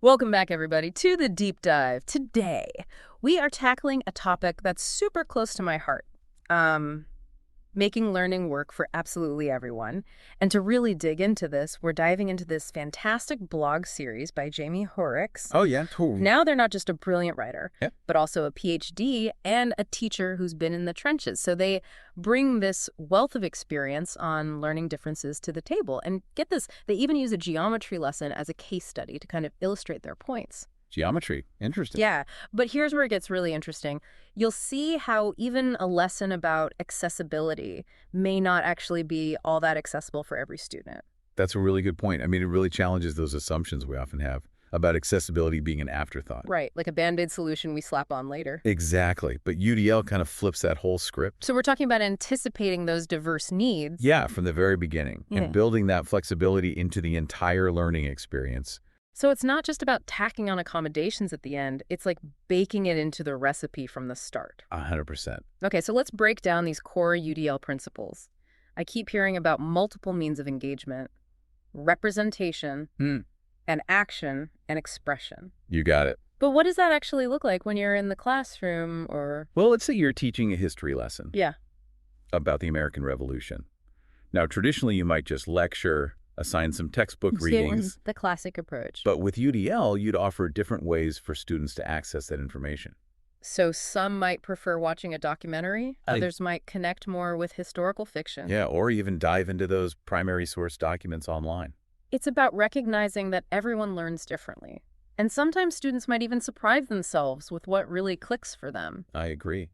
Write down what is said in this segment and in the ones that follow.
Welcome back, everybody, to the deep dive. Today, we are tackling a topic that's super close to my heart. Um, Making learning work for absolutely everyone. And to really dig into this, we're diving into this fantastic blog series by Jaime Hoerricks. Oh, yeah, totally. Now they're not just a brilliant writer, Yep. but also a PhD and a teacher who's been in the trenches. So they bring this wealth of experience on learning differences to the table. And get this, they even use a geometry lesson as a case study to kind of illustrate their points. Geometry. Interesting. Yeah, but here's where it gets really interesting. You'll see how even a lesson about accessibility may not actually be all that accessible for every student. That's a really good point. I mean, it really challenges those assumptions we often have about accessibility being an afterthought. Right, like a Band-Aid solution we slap on later. Exactly. But UDL kind of flips that whole script. So we're talking about anticipating those diverse needs. Yeah, from the very beginning. Yeah. And building that flexibility into the entire learning experience. So it's not just about tacking on accommodations at the end, it's like baking it into the recipe from the start. 100%. Okay, so let's break down these core UDL principles. I keep hearing about multiple means of engagement, representation, and action and expression. You got it. But what does that actually look like when you're in the classroom or... Well, let's say you're teaching a history lesson. Yeah. About the American Revolution. Now, traditionally, you might just lecture, assign some textbook readings. The classic approach. But with UDL, you'd offer different ways for students to access that information. So some might prefer watching a documentary, others might connect more with historical fiction. Yeah, or even dive into those primary source documents online. It's about recognizing that everyone learns differently. And sometimes students might even surprise themselves with what really clicks for them. I agree.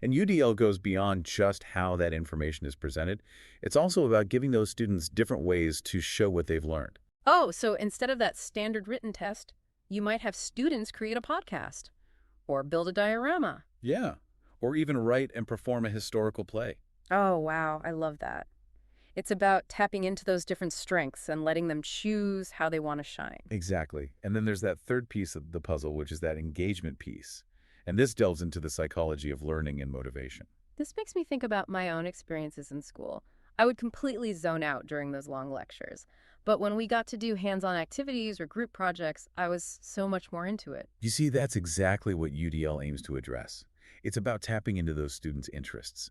And UDL goes beyond just how that information is presented. It's also about giving those students different ways to show what they've learned. Oh, so instead of that standard written test, you might have students create a podcast or build a diorama. Yeah, or even write and perform a historical play. Oh, wow. I love that. It's about tapping into those different strengths and letting them choose how they want to shine. Exactly. And then there's that third piece of the puzzle, which is that engagement piece. And this delves into the psychology of learning and motivation. This makes me think about my own experiences in school. I would completely zone out during those long lectures. But when we got to do hands-on activities or group projects, I was so much more into it. You see, that's exactly what UDL aims to address. It's about tapping into those students' interests,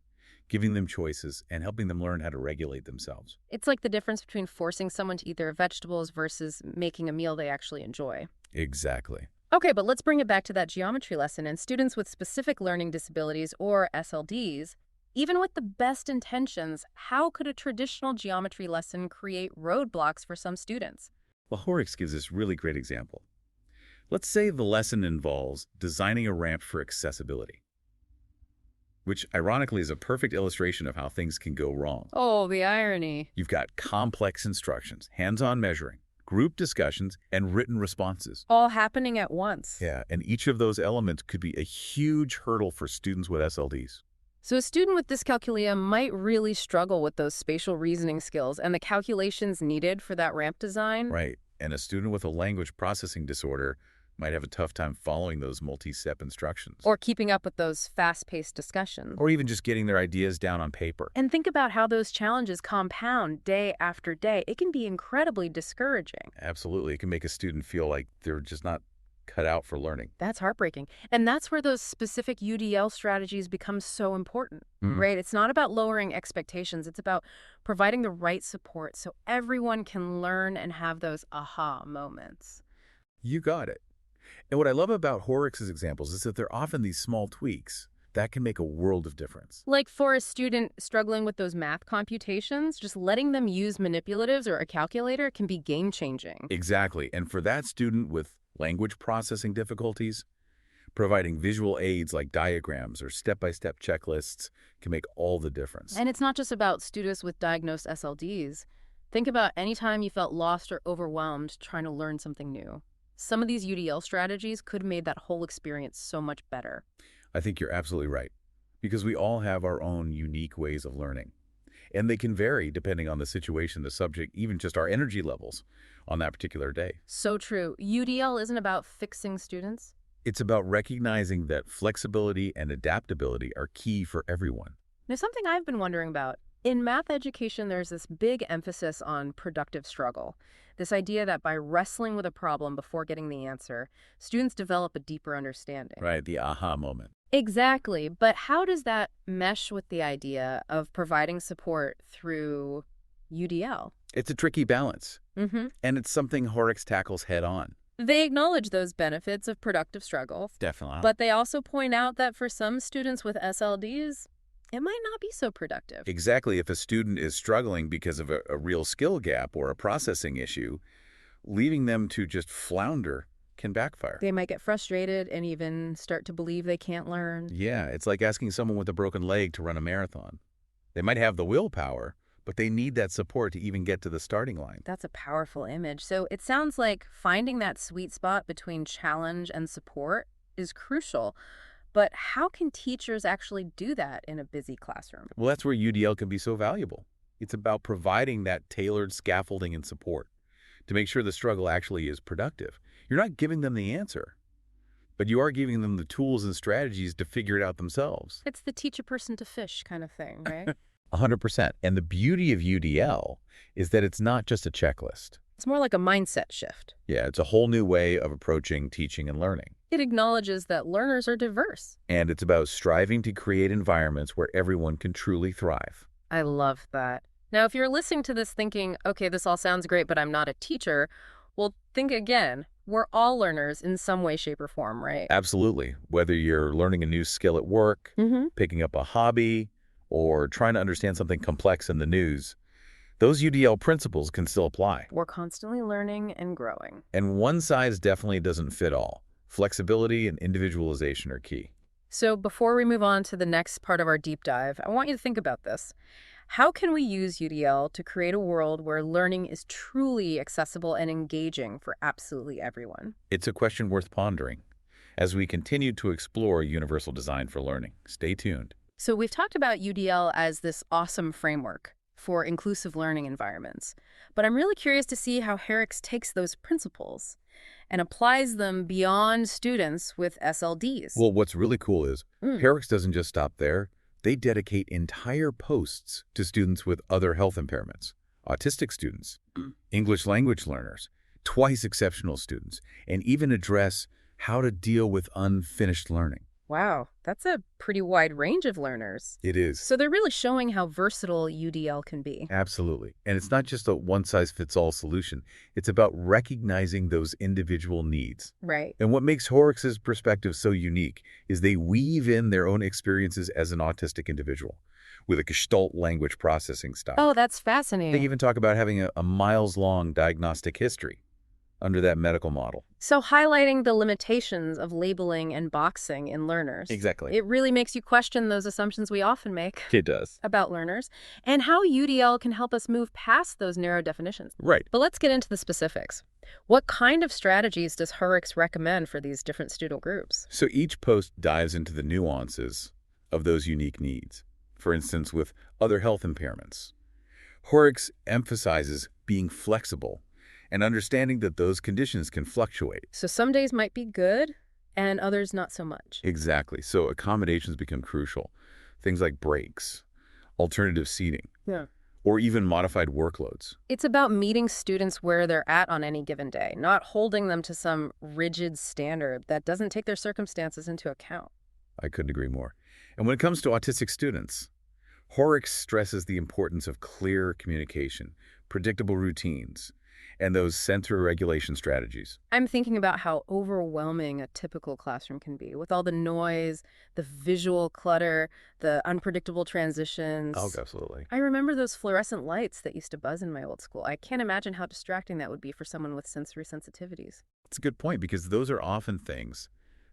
giving them choices, and helping them learn how to regulate themselves. It's like the difference between forcing someone to eat their vegetables versus making a meal they actually enjoy. Exactly. Okay, but let's bring it back to that geometry lesson. And students with specific learning disabilities, or SLDs, even with the best intentions, how could a traditional geometry lesson create roadblocks for some students? Well, Hoerricks gives this really great example. Let's say the lesson involves designing a ramp for accessibility, which ironically is a perfect illustration of how things can go wrong. Oh, the irony. You've got complex instructions, hands-on measuring, group discussions, and written responses. All happening at once. Yeah, and each of those elements could be a huge hurdle for students with SLDs. So a student with dyscalculia might really struggle with those spatial reasoning skills and the calculations needed for that ramp design. Right, and a student with a language processing disorder might have a tough time following those multi-step instructions. Or keeping up with those fast-paced discussions. Or even just getting their ideas down on paper. And think about how those challenges compound day after day. It can be incredibly discouraging. Absolutely, it can make a student feel like they're just not cut out for learning. That's heartbreaking. And that's where those specific UDL strategies become so important, right? It's not about lowering expectations. It's about providing the right support so everyone can learn and have those aha moments. You got it. And what I love about Hoerricks' examples is that they're often these small tweaks that can make a world of difference. Like for a student struggling with those math computations, just letting them use manipulatives or a calculator can be game-changing. Exactly. And for that student with language processing difficulties, providing visual aids like diagrams or step-by-step checklists can make all the difference. And it's not just about students with diagnosed SLDs. Think about any time you felt lost or overwhelmed trying to learn something new. Some of these UDL strategies could have made that whole experience so much better. I think you're absolutely right, because we all have our own unique ways of learning. And they can vary depending on the situation, the subject, even just our energy levels on that particular day. So true. UDL isn't about fixing students. It's about recognizing that flexibility and adaptability are key for everyone. Now, something I've been wondering about, In math education, there's this big emphasis on productive struggle. This idea that by wrestling with a problem before getting the answer, students develop a deeper understanding. Right, the aha moment. Exactly. But how does that mesh with the idea of providing support through UDL? It's a tricky balance, Mm-hmm. and it's something Hoerricks tackles head on. They acknowledge those benefits of productive struggle, Definitely. but they also point out that for some students with SLDs, it might not be so productive. Exactly. If a student is struggling because of a real skill gap or a processing issue, leaving them to just flounder can backfire. They might get frustrated and even start to believe they can't learn. Yeah, it's like asking someone with a broken leg to run a marathon. They might have the willpower, but they need that support to even get to the starting line. That's a powerful image. So it sounds like finding that sweet spot between challenge and support is crucial. But how can teachers actually do that in a busy classroom? Well, that's where UDL can be so valuable. It's about providing that tailored scaffolding and support to make sure the struggle actually is productive. You're not giving them the answer, but you are giving them the tools and strategies to figure it out themselves. It's the teach a person to fish kind of thing, right? 100%. And the beauty of UDL is that it's not just a checklist. It's more like a mindset shift. Yeah, it's a whole new way of approaching teaching and learning. It acknowledges that learners are diverse. And it's about striving to create environments where everyone can truly thrive. I love that. Now, if you're listening to this thinking, okay, this all sounds great, but I'm not a teacher, well, think again. We're all learners in some way, shape, or form, right? Absolutely. Whether you're learning a new skill at work, Mm-hmm. picking up a hobby, or trying to understand something complex in the news, those UDL principles can still apply. We're constantly learning and growing. And one size definitely doesn't fit all. Flexibility and individualization are key. So before we move on to the next part of our deep dive, I want you to think about this. How can we use UDL to create a world where learning is truly accessible and engaging for absolutely everyone? It's a question worth pondering as we continue to explore universal design for learning. Stay tuned. So we've talked about UDL as this awesome framework for inclusive learning environments, but I'm really curious to see how Hoerricks takes those principles and applies them beyond students with SLDs. Well, what's really cool is Hoerricks doesn't just stop there. They dedicate entire posts to students with other health impairments, autistic students, English language learners, twice exceptional students, and even address how to deal with unfinished learning. Wow, that's a pretty wide range of learners. It is. So they're really showing how versatile UDL can be. Absolutely. And it's not just a one-size-fits-all solution. It's about recognizing those individual needs. Right. And what makes Hoerricks' perspective so unique is they weave in their own experiences as an autistic individual with a Gestalt language processing style. Oh, that's They fascinating. even talk about having a miles-long diagnostic history under that medical model. So highlighting the limitations of labeling and boxing in learners. Exactly. It really makes you question those assumptions we often make It does. about learners and how UDL can help us move past those narrow definitions. Right. But let's get into the specifics. What kind of strategies does Hoerricks recommend for these different student groups? So each post dives into the nuances of those unique needs. For instance, with other health impairments, Hoerricks emphasizes being flexible and understanding that those conditions can fluctuate. So some days might be good and others not so much. Exactly. So accommodations become crucial. Things like breaks, alternative seating, Yeah. or even modified workloads. It's about meeting students where they're at on any given day, not holding them to some rigid standard that doesn't take their circumstances into account. I couldn't agree more. And when it comes to autistic students, Hoerricks stresses the importance of clear communication, predictable routines, and those center regulation strategies. I'm thinking about how overwhelming a typical classroom can be with all the noise, the visual clutter, the unpredictable transitions. Oh, absolutely. I remember those fluorescent lights that used to buzz in my old school. I can't imagine how distracting that would be for someone with sensory sensitivities. It's a good point because those are often things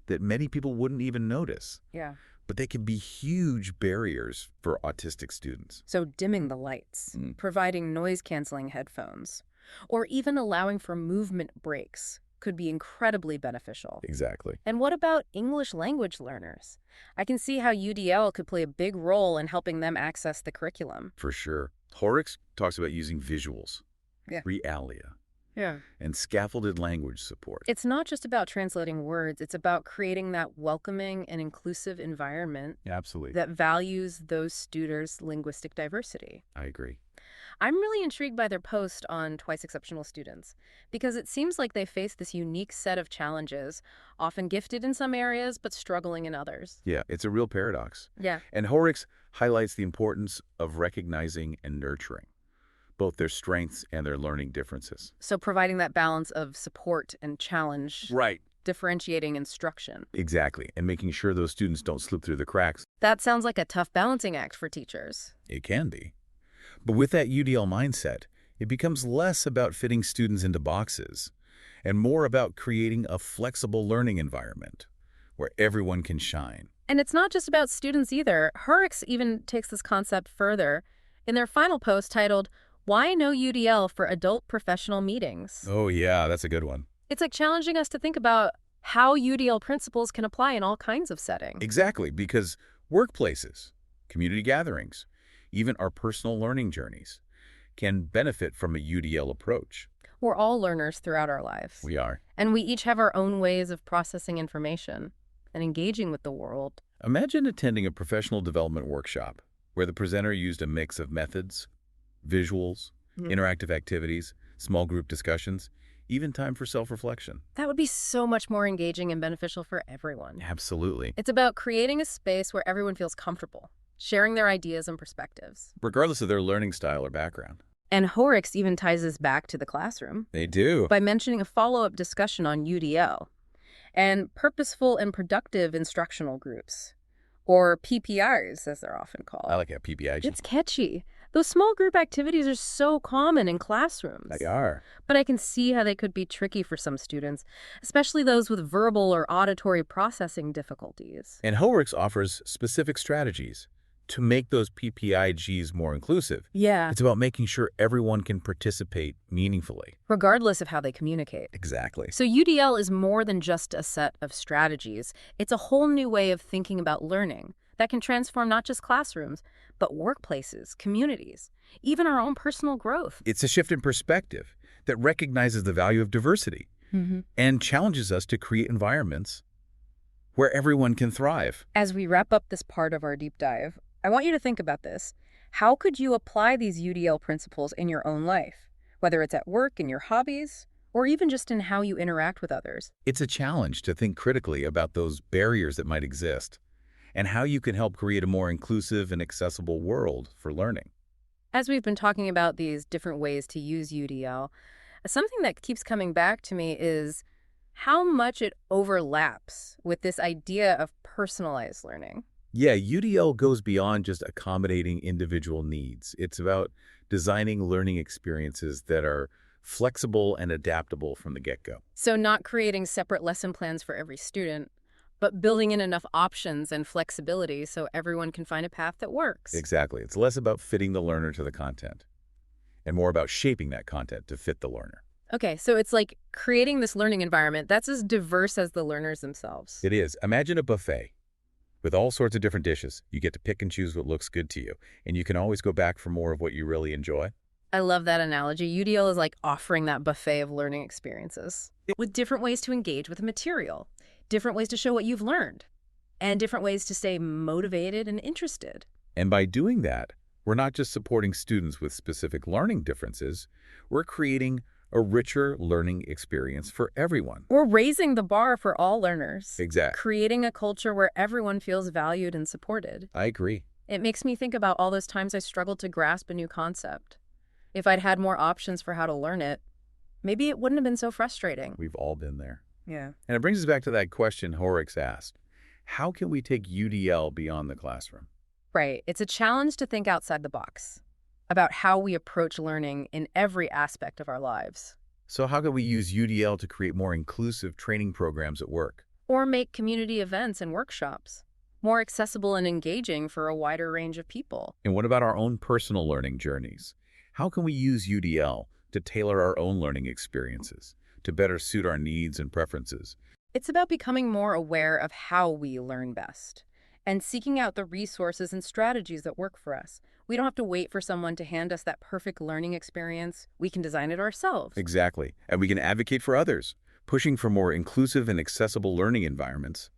that many people wouldn't even notice, Yeah. but they can be huge barriers for autistic students. So dimming the lights, providing noise-canceling headphones, or even allowing for movement breaks could be incredibly beneficial. Exactly. And what about English language learners? I can see how UDL could play a big role in helping them access the curriculum. For sure. Hoerricks talks about using visuals, Yeah. realia, Yeah. and scaffolded language support. It's not just about translating words. It's about creating that welcoming and inclusive environment Absolutely. that values those students' linguistic diversity. I agree. I'm really intrigued by their post on twice exceptional students because it seems like they face this unique set of challenges, often gifted in some areas but struggling in others. Yeah, it's a real paradox. Yeah. And Hoerricks highlights the importance of recognizing and nurturing both their strengths and their learning differences. So providing that balance of support and challenge, Right. differentiating instruction. Exactly, and making sure those students don't slip through the cracks. That sounds like a tough balancing act for teachers. It can be. But with that UDL mindset, it becomes less about fitting students into boxes and more about creating a flexible learning environment where everyone can shine. And it's not just about students either. Hoerricks even takes this concept further in their final post titled, "Why No UDL for Adult Professional Meetings?" Oh yeah, that's a good one. It's like challenging us to think about how UDL principles can apply in all kinds of settings. Exactly, because workplaces, community gatherings, even our personal learning journeys can benefit from a UDL approach. We're all learners throughout our lives. We are. And we each have our own ways of processing information and engaging with the world. Imagine attending a professional development workshop where the presenter used a mix of methods, visuals, interactive activities, small group discussions, even time for self-reflection. That would be so much more engaging and beneficial for everyone. Absolutely. It's about creating a space where everyone feels comfortable, sharing their ideas and perspectives. Regardless of their learning style or background. And Hoerricks even ties this back to the classroom They do. by mentioning a follow-up discussion on UDL and purposeful and productive instructional groups, or PPIGs as they're often called. I like that PPIG. It's catchy. Those small group activities are so common in classrooms. They are. But I can see how they could be tricky for some students, especially those with verbal or auditory processing difficulties. And Hoerricks offers specific strategies to make those PPIGs more inclusive. Yeah. It's about making sure everyone can participate meaningfully. Regardless of how they communicate. Exactly. So UDL is more than just a set of strategies. It's a whole new way of thinking about learning that can transform not just classrooms, but workplaces, communities, even our own personal growth. It's a shift in perspective that recognizes the value of diversity and challenges us to create environments where everyone can thrive. As we wrap up this part of our deep dive, I want you to think about this. How could you apply these UDL principles in your own life, whether it's at work, in your hobbies, or even just in how you interact with others? It's a challenge to think critically about those barriers that might exist and how you can help create a more inclusive and accessible world for learning. As we've been talking about these different ways to use UDL, something that keeps coming back to me is how much it overlaps with this idea of personalized learning. Yeah, UDL goes beyond just accommodating individual needs. It's about designing learning experiences that are flexible and adaptable from the get-go. So not creating separate lesson plans for every student, but building in enough options and flexibility so everyone can find a path that works. Exactly. It's less about fitting the learner to the content and more about shaping that content to fit the learner. Okay, so it's like creating this learning environment that's as diverse as the learners themselves. It is. Imagine a buffet with all sorts of different dishes. You get to pick and choose what looks good to you, and you can always go back for more of what you really enjoy. I love that analogy. UDL is like offering that buffet of learning experiences with different ways to engage with the material, different ways to show what you've learned, and different ways to stay motivated and interested. And by doing that, we're not just supporting students with specific learning differences, we're creating a richer learning experience for everyone. We're raising the bar for all learners. Exactly. Creating a culture where everyone feels valued and supported. I agree. It makes me think about all those times I struggled to grasp a new concept. If I'd had more options for how to learn it, maybe it wouldn't have been so frustrating. We've all been there. Yeah. And it brings us back to that question Hoerricks asked. How can we take UDL beyond the classroom? Right. It's a challenge to think outside the box about how we approach learning in every aspect of our lives. So how can we use UDL to create more inclusive training programs at work? Or make community events and workshops more accessible and engaging for a wider range of people. And what about our own personal learning journeys? How can we use UDL to tailor our own learning experiences to better suit our needs and preferences? It's about becoming more aware of how we learn best and seeking out the resources and strategies that work for us, We don't have to wait for someone to hand us that perfect learning experience. We can design it ourselves. Exactly. And we can advocate for others, pushing for more inclusive and accessible learning environments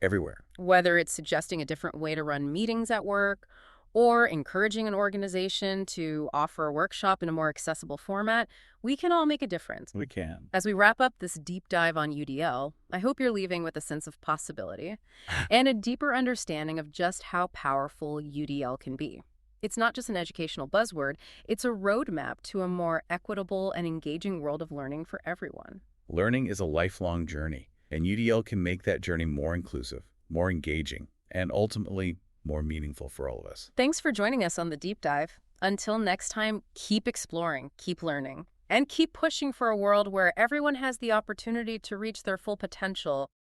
everywhere. Whether it's suggesting a different way to run meetings at work or encouraging an organization to offer a workshop in a more accessible format, we can all make a difference. We can. As we wrap up this deep dive on UDL, I hope you're leaving with a sense of possibility and a deeper understanding of just how powerful UDL can be. It's not just an educational buzzword, it's a roadmap to a more equitable and engaging world of learning for everyone. Learning is a lifelong journey, and UDL can make that journey more inclusive, more engaging, and ultimately more meaningful for all of us. Thanks for joining us on the deep dive. Until next time, keep exploring, keep learning, and keep pushing for a world where everyone has the opportunity to reach their full potential.